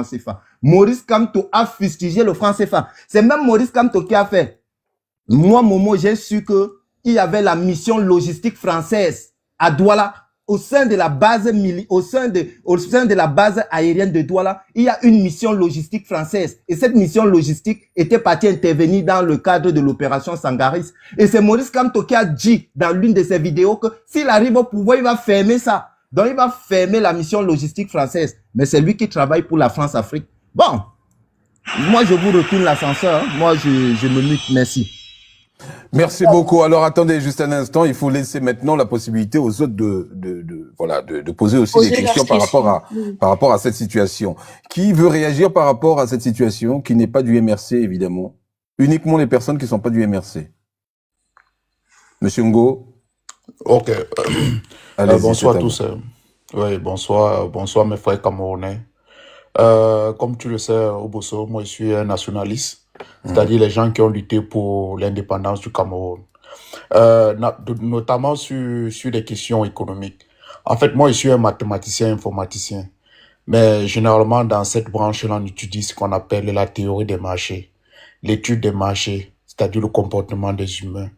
franc CFA. Maurice Kamto a fustigé le franc CFA. C'est même Maurice Kamto qui a fait. Moi, Momo, j'ai su qu'il y avait la mission logistique française à Douala. Au sein de la base au sein de la base aérienne de Douala, il y a une mission logistique française. Et cette mission logistique était partie intervenir dans le cadre de l'opération Sangaris. Et c'est Maurice Kamto qui a dit dans l'une de ses vidéos que s'il arrive au pouvoir, il va fermer ça. Donc, il va fermer la mission logistique française. Mais c'est lui qui travaille pour la France-Afrique. Bon, moi, je vous retourne l'ascenseur. Moi, je me mute. Merci. Merci beaucoup. Alors, attendez juste un instant. Il faut laisser maintenant la possibilité aux autres de poser aussi des questions par rapport à cette situation. Qui veut réagir par rapport à cette situation qui n'est pas du MRC, évidemment? Uniquement les personnes qui ne sont pas du MRC. Monsieur Ngo. Ok. Bonsoir à tous. Oui, bonsoir mes frères camerounais. Comme tu le sais, Obosso, moi je suis un nationaliste. C'est-à-dire les gens qui ont lutté pour l'indépendance du Cameroun, notamment sur des questions économiques. En fait, moi, je suis un mathématicien, informaticien, mais généralement, dans cette branche-là, on étudie ce qu'on appelle la théorie des marchés, l'étude des marchés, c'est-à-dire le comportement des humains.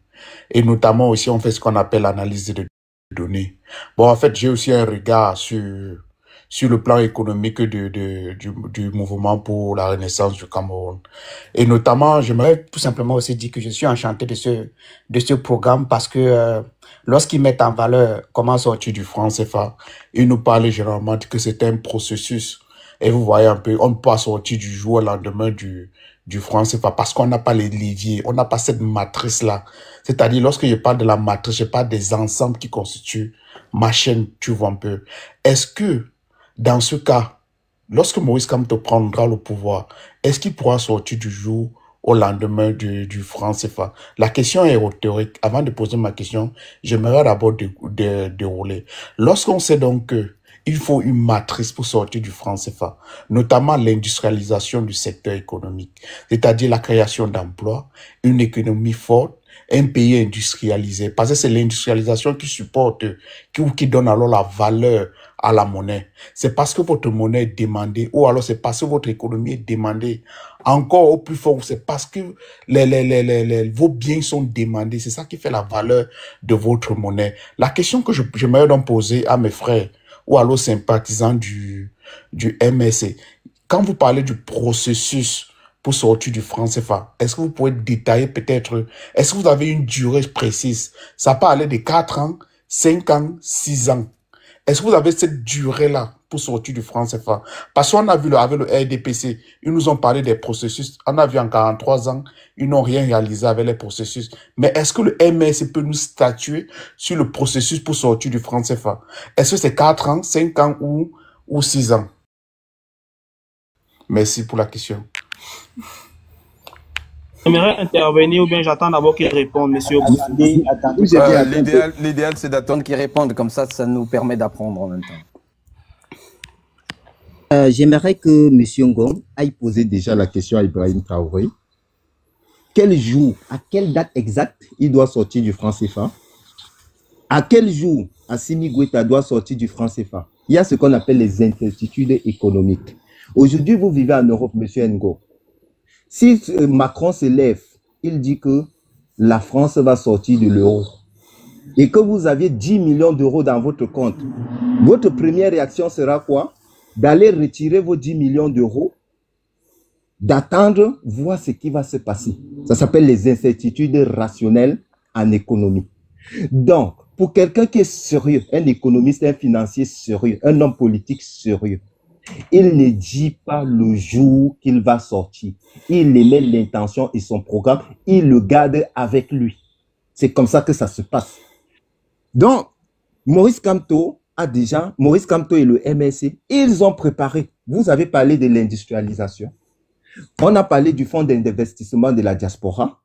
Et notamment aussi, on fait ce qu'on appelle l'analyse de données. Bon, en fait, j'ai aussi un regard sur le plan économique du mouvement pour la renaissance du Cameroun. Et notamment, j'aimerais tout simplement aussi dire que je suis enchanté de ce programme parce que lorsqu'ils mettent en valeur comment sortir du franc CFA, ils nous parlent généralement que c'est un processus. Et vous voyez un peu, on ne peut pas sortir du jour au lendemain du franc CFA parce qu'on n'a pas les leviers, on n'a pas cette matrice-là. C'est-à-dire, lorsque je parle de la matrice, je parle des ensembles qui constituent ma chaîne, tu vois un peu. Est-ce que, dans ce cas, lorsque Maurice Kamto prendra le pouvoir, est-ce qu'il pourra sortir du jour au lendemain du franc CFA? La question est rhétorique. Avant de poser ma question, j'aimerais d'abord dérouler. Lorsqu'on sait donc qu'il faut une matrice pour sortir du franc CFA, notamment l'industrialisation du secteur économique, c'est-à-dire la création d'emplois, une économie forte, un pays industrialisé, parce que c'est l'industrialisation qui supporte, qui donne alors la valeur à la monnaie. C'est parce que votre monnaie est demandée, ou alors c'est parce que votre économie est demandée encore au plus fort, c'est parce que vos biens sont demandés. C'est ça qui fait la valeur de votre monnaie. La question que j'aimerais donc poser à mes frères, ou alors sympathisants du MSC, quand vous parlez du processus pour sortir du franc CFA, est-ce que vous pouvez détailler peut-être, est-ce que vous avez une durée précise? Ça peut aller de 4 ans, 5 ans, 6 ans. Est-ce que vous avez cette durée-là pour sortir du franc CFA? Parce qu'on a vu avec le RDPC, ils nous ont parlé des processus. On a vu en 43 ans, ils n'ont rien réalisé avec les processus. Mais est-ce que le MSC peut nous statuer sur le processus pour sortir du franc CFA? Est-ce que c'est 4 ans, 5 ans ou 6 ans? Merci pour la question. J'aimerais intervenir ou bien j'attends d'abord qu'il réponde, monsieur. L'idéal, c'est d'attendre qu'il réponde. Comme ça nous permet d'apprendre en même temps. J'aimerais que M. Ngom aille poser déjà la question à Ibrahim Traoré. Quel jour, à quelle date exacte il doit sortir du franc CFA? À quel jour Assimi Goïta doit sortir du franc CFA? Il y a ce qu'on appelle les incertitudes économiques. Aujourd'hui, vous vivez en Europe, M. Ngo. Si Macron se lève, il dit que la France va sortir de l'euro et que vous aviez 10 millions d'euros dans votre compte, votre première réaction sera quoi? D'aller retirer vos 10 millions d'euros, d'attendre, voir ce qui va se passer. Ça s'appelle les incertitudes rationnelles en économie. Donc, pour quelqu'un qui est sérieux, un économiste, un financier sérieux, un homme politique sérieux, il ne dit pas le jour qu'il va sortir. Il émet l'intention et son programme. Il le garde avec lui. C'est comme ça que ça se passe. Donc, Maurice Kamto et le MSC, ils ont préparé. Vous avez parlé de l'industrialisation. On a parlé du fonds d'investissement de la diaspora.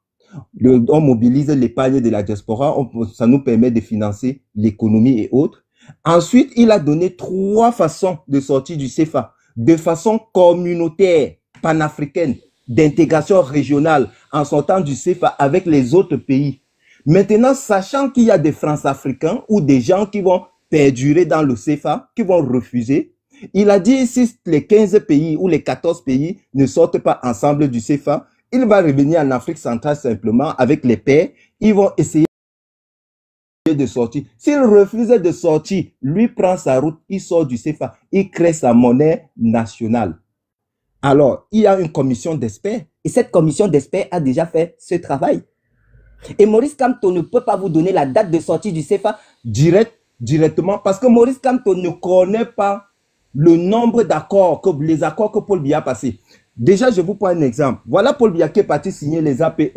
On mobilise l'épargne de la diaspora. Ça nous permet de financer l'économie et autres. Ensuite, il a donné 3 façons de sortir du CFA, de façon communautaire, panafricaine, d'intégration régionale, en sortant du CFA avec les autres pays. Maintenant, sachant qu'il y a des France-Africains ou des gens qui vont perdurer dans le CFA, qui vont refuser, Il a dit si les 15 pays ou les 14 pays ne sortent pas ensemble du CFA, il va revenir en Afrique centrale simplement avec les pairs. Ils vont essayer de sortir. S'il refuse de sortir, lui prend sa route, il sort du CFA, il crée sa monnaie nationale. Alors, il y a une commission d'experts et cette commission d'experts a déjà fait ce travail. Et Maurice Kamto ne peut pas vous donner la date de sortie du CFA directement parce que Maurice Kamto ne connaît pas le nombre d'accords, les accords que Paul Biya a passés. Déjà, je vous prends un exemple. Voilà Paul Biya qui est parti signer les APE.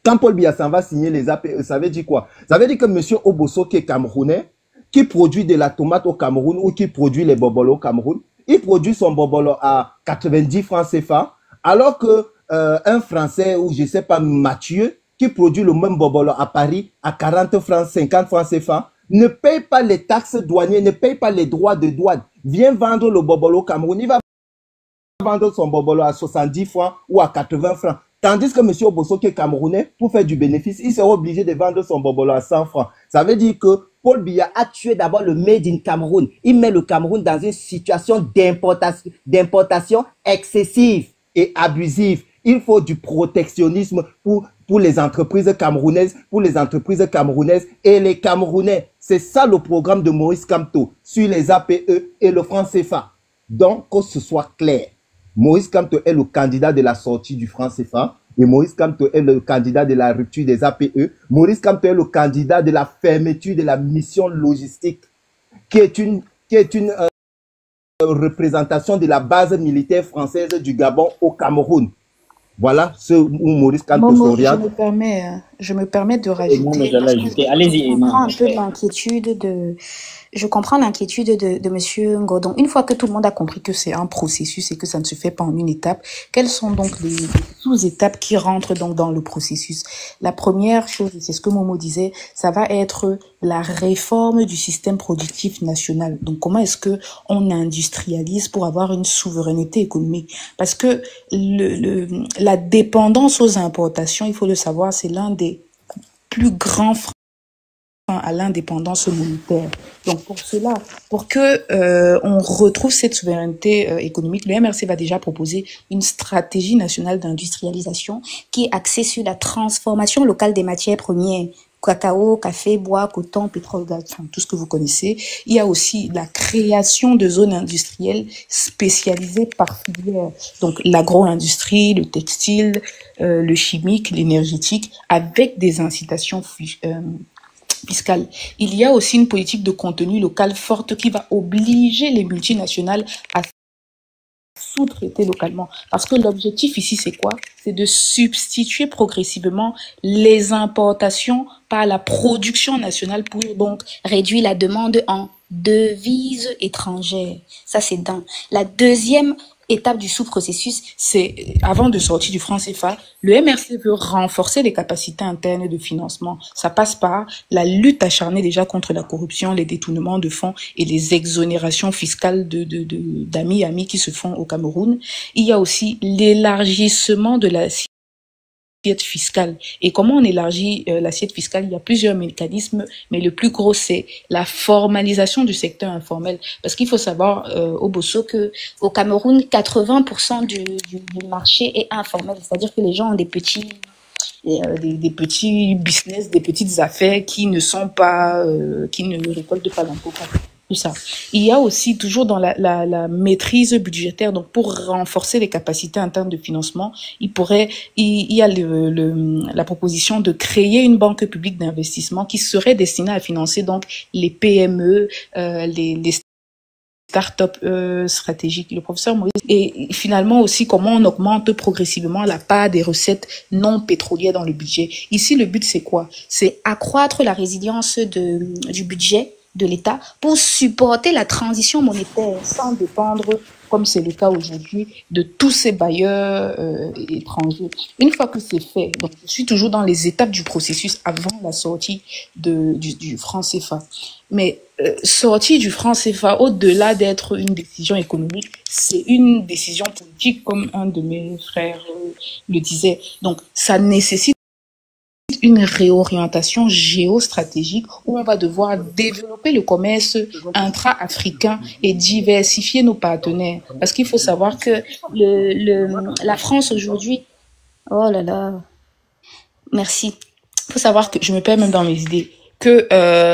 Quand Paul Biya s'en va signer les APE, ça veut dire quoi? Ça veut dire que M. Obosso, qui est camerounais, qui produit de la tomate au Cameroun ou qui produit les bobolos au Cameroun, il produit son bobolo à 90 francs CFA, alors que un Français ou je ne sais pas, Mathieu, qui produit le même bobolo à Paris à 40 francs, 50 francs CFA, ne paye pas les taxes douanières, ne paye pas les droits de douane. Vient vendre le bobolo au Cameroun, il va vendre son bobolo à 70 francs ou à 80 francs. Tandis que M. Obosso, qui est camerounais, pour faire du bénéfice, il sera obligé de vendre son bobolo à 100 francs. Ça veut dire que Paul Biya a tué d'abord le Made in Cameroun. Il met le Cameroun dans une situation d'importation excessive et abusive. Il faut du protectionnisme pour les entreprises camerounaises, et les Camerounais. C'est ça le programme de Maurice Kamto sur les APE et le franc CFA. Donc, que ce soit clair. Maurice Kamto est le candidat de la sortie du franc CFA et Maurice Kamto est le candidat de la rupture des APE. Maurice Kamto est le candidat de la fermeture de la mission logistique qui est une représentation de la base militaire française du Gabon au Cameroun. Voilà ce où Maurice Kamto s'oriente. Je me permets de rajouter. Allez-y. Je comprends l'inquiétude de Monsieur Ngodon. Une fois que tout le monde a compris que c'est un processus et que ça ne se fait pas en une étape, quelles sont donc les sous-étapes qui rentrent donc dans le processus? La première chose, c'est ce que Momo disait, ça va être la réforme du système productif national. Donc, comment est-ce que on industrialise pour avoir une souveraineté économique? Parce que la dépendance aux importations, il faut le savoir, c'est l'un des plus grands freins à l'indépendance monétaire. Donc pour cela, pour que on retrouve cette souveraineté économique, le MRC va déjà proposer une stratégie nationale d'industrialisation qui est axée sur la transformation locale des matières premières. Cacao, café, bois, coton, pétrole, gaz, enfin, tout ce que vous connaissez. Il y a aussi la création de zones industrielles spécialisées par filière. Donc, l'agro-industrie, le textile, le chimique, l'énergétique, avec des incitations fiscale. Il y a aussi une politique de contenu local forte qui va obliger les multinationales à sous-traiter localement. Parce que l'objectif ici, c'est quoi? C'est de substituer progressivement les importations par la production nationale pour donc réduire la demande en devises étrangères. Ça, c'est d'un. La deuxième étape du sous-processus, c'est, avant de sortir du franc CFA, le MRC veut renforcer les capacités internes de financement. Ça passe par la lutte acharnée déjà contre la corruption, les détournements de fonds et les exonérations fiscales d'amis qui se font au Cameroun. Il y a aussi l'élargissement de l'assiette fiscale. Et comment on élargit l'assiette fiscale? Il y a plusieurs mécanismes, mais le plus gros, c'est la formalisation du secteur informel. Parce qu'il faut savoir, Obosso, que au Cameroun, 80% du marché est informel. C'est-à-dire que les gens ont des petits business, des petites affaires qui ne sont pas, qui ne récoltent pas l'impôt. Tout ça. Il y a aussi toujours dans la maîtrise budgétaire, donc pour renforcer les capacités internes de financement, il y a la proposition de créer une banque publique d'investissement qui serait destinée à financer donc les PME, les start-up stratégiques. Le professeur Moïse, et finalement aussi comment on augmente progressivement la part des recettes non pétrolières dans le budget. Ici, le but c'est quoi? C'est accroître la résilience du budget de l'État pour supporter la transition monétaire sans dépendre, comme c'est le cas aujourd'hui, de tous ces bailleurs étrangers. Une fois que c'est fait, donc je suis toujours dans les étapes du processus avant la sortie du franc CFA. Mais sortie du franc CFA, au-delà d'être une décision économique, c'est une décision politique, comme un de mes frères le disait. Donc ça nécessite une réorientation géostratégique où on va devoir développer le commerce intra-africain et diversifier nos partenaires. Parce qu'il faut savoir que la France aujourd'hui, oh là là, merci. Il faut savoir que je me perds même dans mes idées que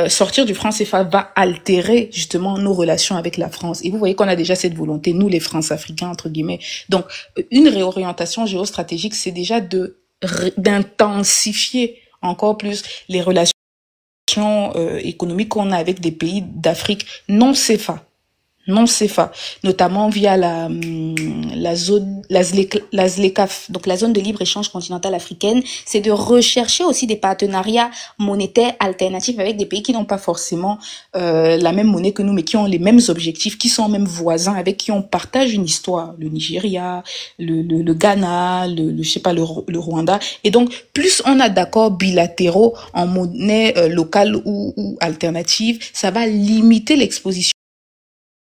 sortir du franc CFA va altérer justement nos relations avec la France. Et vous voyez qu'on a déjà cette volonté, nous les France-Africains, entre guillemets. Donc, une réorientation géostratégique, c'est déjà d'intensifier encore plus les relations économiques qu'on a avec des pays d'Afrique non CFA. Non CFA, notamment via la ZLECAf, donc la zone de libre-échange continentale africaine, c'est de rechercher aussi des partenariats monétaires alternatifs avec des pays qui n'ont pas forcément la même monnaie que nous, mais qui ont les mêmes objectifs, qui sont même voisins, avec qui on partage une histoire, le Nigeria, le Ghana, je sais pas, le Rwanda. Et donc, plus on a d'accords bilatéraux en monnaie locale ou alternative, ça va limiter l'exposition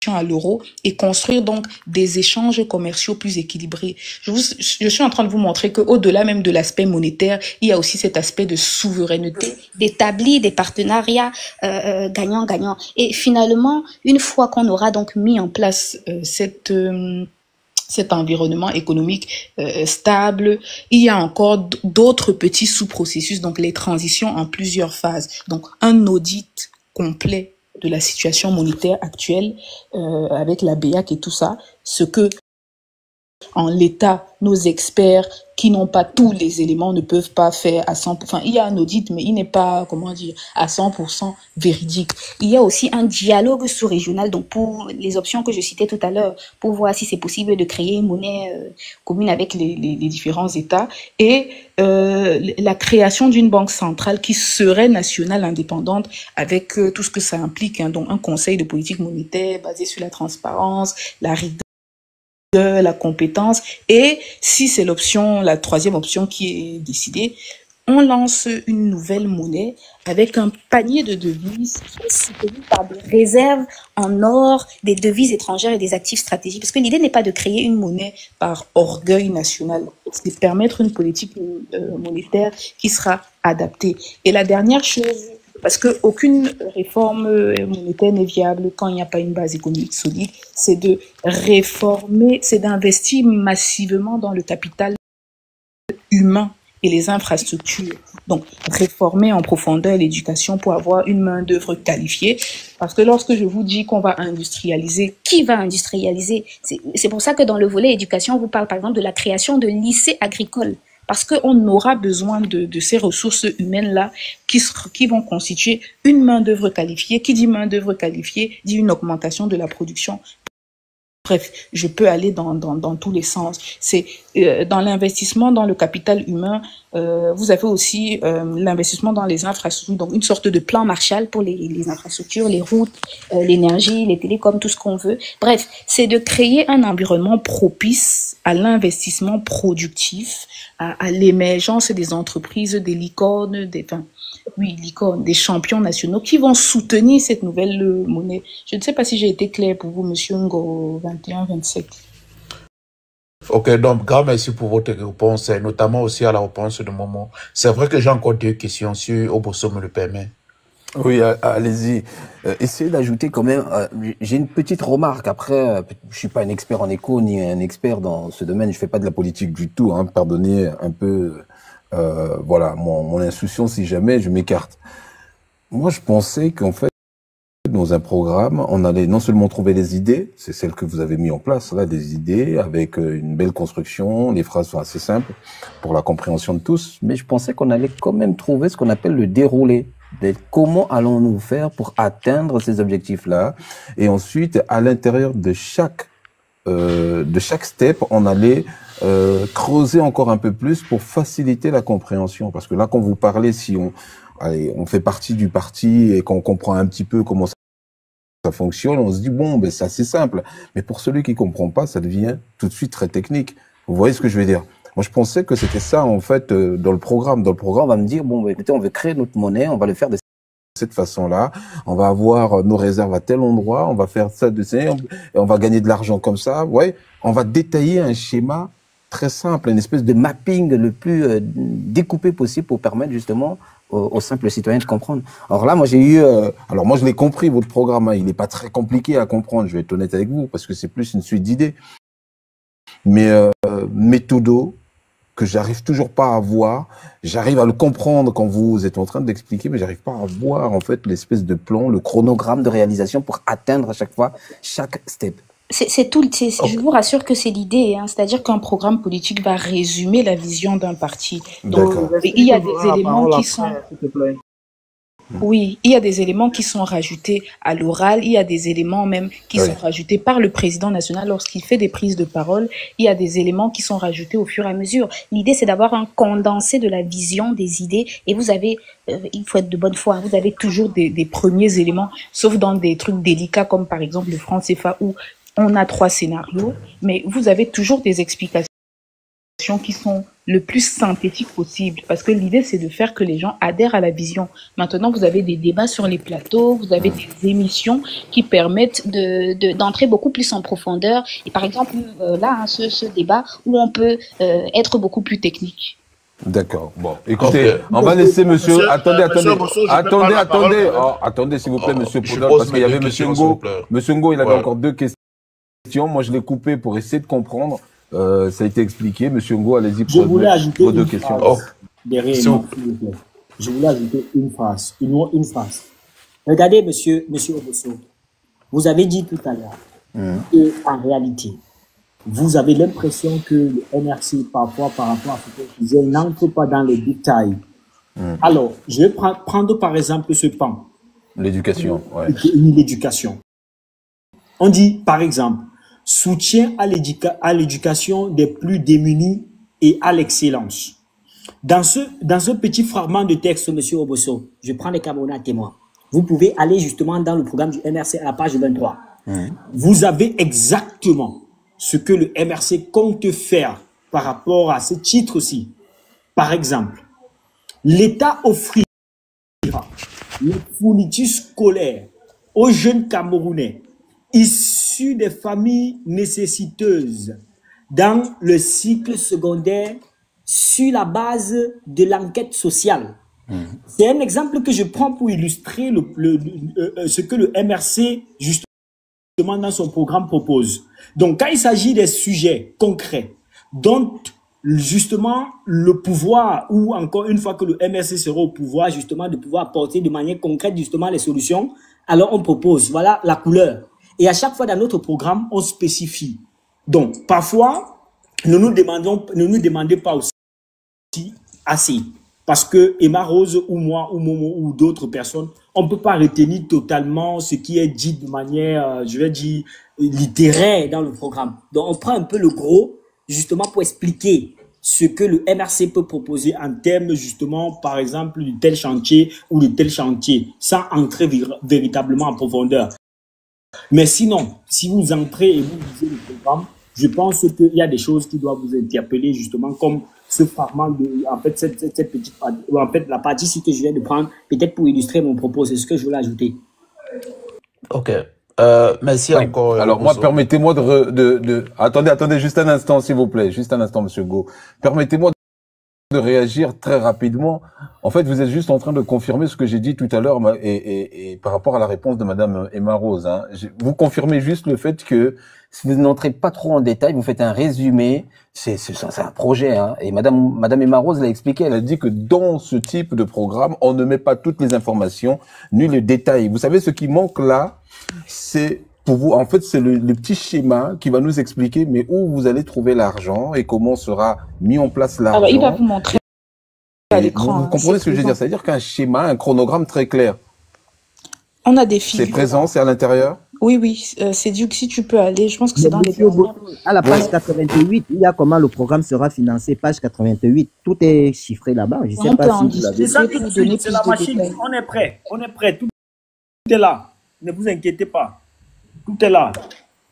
à l'euro et construire donc des échanges commerciaux plus équilibrés. Je suis en train de vous montrer que au-delà même de l'aspect monétaire, il y a aussi cet aspect de souveraineté, d'établir des partenariats gagnant-gagnant. Et finalement, une fois qu'on aura donc mis en place cet environnement économique stable, il y a encore d'autres petits sous-processus, donc les transitions en plusieurs phases. Donc un audit complet de la situation monétaire actuelle avec la BEAC et tout ça, ce que en l'état, nos experts qui n'ont pas tous les éléments ne peuvent pas faire à 100%. Enfin, il y a un audit, mais il n'est pas, comment dire, à 100% véridique. Il y a aussi un dialogue sous-régional, donc pour les options que je citais tout à l'heure, pour voir si c'est possible de créer une monnaie commune avec les différents États, et la création d'une banque centrale qui serait nationale indépendante avec tout ce que ça implique, hein, donc un conseil de politique monétaire basé sur la transparence, la rigueur, la compétence, et si c'est la troisième option qui est décidée, on lance une nouvelle monnaie avec un panier de devises soutenu par des réserves en or, des devises étrangères et des actifs stratégiques. Parce que l'idée n'est pas de créer une monnaie par orgueil national, c'est de permettre une politique monétaire qui sera adaptée. Et la dernière chose, parce qu'aucune réforme monétaire n'est viable quand il n'y a pas une base économique solide, c'est de réformer, c'est d'investir massivement dans le capital humain et les infrastructures. Donc, réformer en profondeur l'éducation pour avoir une main-d'œuvre qualifiée. Parce que lorsque je vous dis qu'on va industrialiser, qui va industrialiser? C'est pour ça que dans le volet éducation, on vous parle par exemple de la création de lycées agricoles. Parce qu'on aura besoin de ces ressources humaines-là qui vont constituer une main-d'œuvre qualifiée. Qui dit main-d'œuvre qualifiée dit une augmentation de la production. Bref, je peux aller dans tous les sens. C'est dans l'investissement dans le capital humain, vous avez aussi l'investissement dans les infrastructures, donc une sorte de plan Marshall pour les infrastructures, les routes, l'énergie, les télécoms, tout ce qu'on veut. Bref, c'est de créer un environnement propice à l'investissement productif, à l'émergence des entreprises, des licornes, des champions nationaux qui vont soutenir cette nouvelle monnaie. Je ne sais pas si j'ai été clair pour vous, Monsieur Ngo 21-27. Ok, donc grand merci pour votre réponse, et notamment aussi à la réponse de Momo. C'est vrai que j'ai encore deux questions, si Obosso me le permet. Oui, allez-y. Essayez d'ajouter quand même, j'ai une petite remarque. Après, je suis pas un expert en éco ni un expert dans ce domaine. Je fais pas de la politique du tout. Hein, pardonnez un peu, voilà, mon insouciance si jamais je m'écarte. Moi, je pensais qu'en fait, dans un programme, on allait non seulement trouver des idées, c'est celle que vous avez mis en place là, des idées avec une belle construction, les phrases sont assez simples pour la compréhension de tous, mais je pensais qu'on allait quand même trouver ce qu'on appelle le déroulé. Comment allons-nous faire pour atteindre ces objectifs-là? Et ensuite, à l'intérieur de chaque step, on allait creuser encore un peu plus pour faciliter la compréhension. Parce que là, quand vous parlez, si on fait partie du parti et qu'on comprend un petit peu comment ça fonctionne, on se dit, bon, ben, c'est assez simple. Mais pour celui qui comprend pas, ça devient tout de suite très technique. Vous voyez ce que je veux dire? Moi, je pensais que c'était ça, en fait, dans le programme. Dans le programme, on va me dire, bon, bah, écoutez, on veut créer notre monnaie, on va le faire de cette façon-là. On va avoir nos réserves à tel endroit, on va faire ça et on va gagner de l'argent comme ça. Ouais, on va détailler un schéma très simple, une espèce de mapping le plus découpé possible pour permettre justement aux simples citoyens de comprendre. Alors là, moi j'ai eu, alors moi je l'ai compris votre programme, hein, il n'est pas très compliqué à comprendre, je vais être honnête avec vous, parce que c'est plus une suite d'idées. Mais méthodo que j'arrive toujours pas à voir, j'arrive à le comprendre quand vous êtes en train de l'expliquer, mais j'arrive pas à voir en fait l'espèce de plan, le chronogramme de réalisation pour atteindre à chaque fois chaque step. C'est tout. Je vous rassure que c'est l'idée. Hein, c'est-à-dire qu'un programme politique va résumer la vision d'un parti. Donc, il y a des éléments qui sont... Oui, il y a des éléments qui sont rajoutés à l'oral, il y a des éléments même qui sont rajoutés par le président national lorsqu'il fait des prises de parole, il y a des éléments qui sont rajoutés au fur et à mesure. L'idée, c'est d'avoir un condensé de la vision, des idées, et vous avez, il faut être de bonne foi, vous avez toujours des premiers éléments, sauf dans des trucs délicats comme par exemple le franc CFA où on a 3 scénarios, mais vous avez toujours des explications qui sont le plus synthétiques possible, parce que l'idée c'est de faire que les gens adhèrent à la vision. Maintenant, vous avez des débats sur les plateaux, vous avez des émissions qui permettent d'entrer beaucoup plus en profondeur. Et par exemple, là, hein, ce débat où on peut être beaucoup plus technique. D'accord. Bon, écoutez, on va laisser monsieur. Attendez, s'il vous plaît, monsieur Podol, parce qu'il y avait monsieur Ngo. Monsieur Ngo, il avait encore 2 questions. Moi, je l'ai coupé pour essayer de comprendre. Ça a été expliqué. Monsieur Ngo, allez-y pour vos 2 questions. Je voulais ajouter une phrase. Une phrase. Regardez, monsieur Obosso, vous avez dit tout à l'heure que, en réalité, vous avez l'impression que le NRC, parfois, par rapport à ce que je disais, n'entre pas dans les détails. Alors, je vais prendre par exemple ce pan. L'éducation, L'éducation. On dit, par exemple, soutien à l'éducation des plus démunis et à l'excellence. Dans ce petit fragment de texte, monsieur Obosso, je prends les Camerounais à témoin. Vous pouvez aller justement dans le programme du MRC à la page 23. Vous avez exactement ce que le MRC compte faire par rapport à ce titre-ci. Par exemple, l'État offrira les fournitures scolaires aux jeunes Camerounais issus des familles nécessiteuses dans le cycle secondaire sur la base de l'enquête sociale. C'est un exemple que je prends pour illustrer ce que le MRC, justement, dans son programme propose. Donc, quand il s'agit des sujets concrets, dont, justement, le pouvoir, ou encore une fois que le MRC sera au pouvoir, justement, de pouvoir apporter de manière concrète, justement, les solutions, alors on propose, voilà la couleur. Et à chaque fois dans notre programme, on spécifie. Donc, parfois, ne nous demandez pas aussi assez. Parce que Emma Rose ou moi ou Momo ou d'autres personnes, on ne peut pas retenir totalement ce qui est dit de manière, je vais dire, littéraire dans le programme. Donc, on prend un peu le gros, justement, pour expliquer ce que le MRC peut proposer en termes, justement, par exemple, de tel chantier ou de tel chantier, sans entrer véritablement en profondeur. Mais sinon, si vous entrez et vous lisez le programme, je pense qu'il y a des choses qui doivent vous interpeller, justement, comme ce fragment de, en fait, cette petite partie, ou en fait, la partie ici que je viens de prendre, peut-être pour illustrer mon propos, c'est ce que je voulais ajouter. Ok. Merci encore. Alors, moi, permettez-moi attendez, juste un instant, s'il vous plaît. Juste un instant, monsieur Ngo. Permettez-moi de réagir très rapidement. En fait, vous êtes juste en train de confirmer ce que j'ai dit tout à l'heure et par rapport à la réponse de madame Emma Rose. Hein. Vous confirmez juste le fait que si vous n'entrez pas trop en détail, vous faites un résumé, c'est un projet. Hein. Et madame Emma Rose l'a expliqué, elle a dit que dans ce type de programme, on ne met pas toutes les informations, ni les détails. Vous savez, ce qui manque là, c'est pour vous, en fait, c'est le petit schéma qui va nous expliquer mais où vous allez trouver l'argent et comment sera mis en place l'argent. Alors, il va vous montrer à l'écran. Vous comprenez ce que je veux dire? C'est-à-dire qu'un schéma, un chronogramme très clair. On a des figures. C'est présent, c'est à l'intérieur? Oui, c'est du que si tu peux aller, je pense que c'est dans les à la page 88, il y a comment le programme sera financé, page 88. Tout est chiffré là-bas. Je sais pas si vous l'avez. C'est la machine. On est prêt. Tout est là. Ne vous inquiétez pas. Tout est là.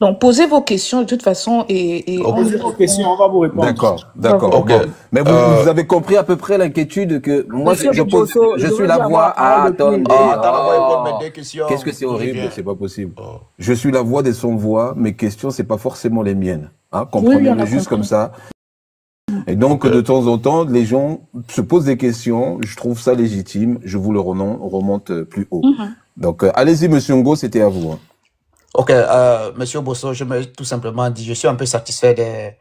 Donc, posez vos questions de toute façon et posez vos questions, on va vous répondre. D'accord. Okay. Mais vous avez compris à peu près l'inquiétude que moi je suis la voix à attendre. Qu'est-ce que c'est horrible, c'est pas possible. Je suis la voix des sans-voix, mes questions c'est pas forcément les miennes. Hein, comprenez-le juste comme ça. Et donc, de temps en temps, les gens se posent des questions. Je trouve ça légitime. Je vous le remonte plus haut. Donc, allez-y, Monsieur Ngo, c'était à vous. Ok, Monsieur Bosso, je me tout simplement dit, je suis un peu satisfait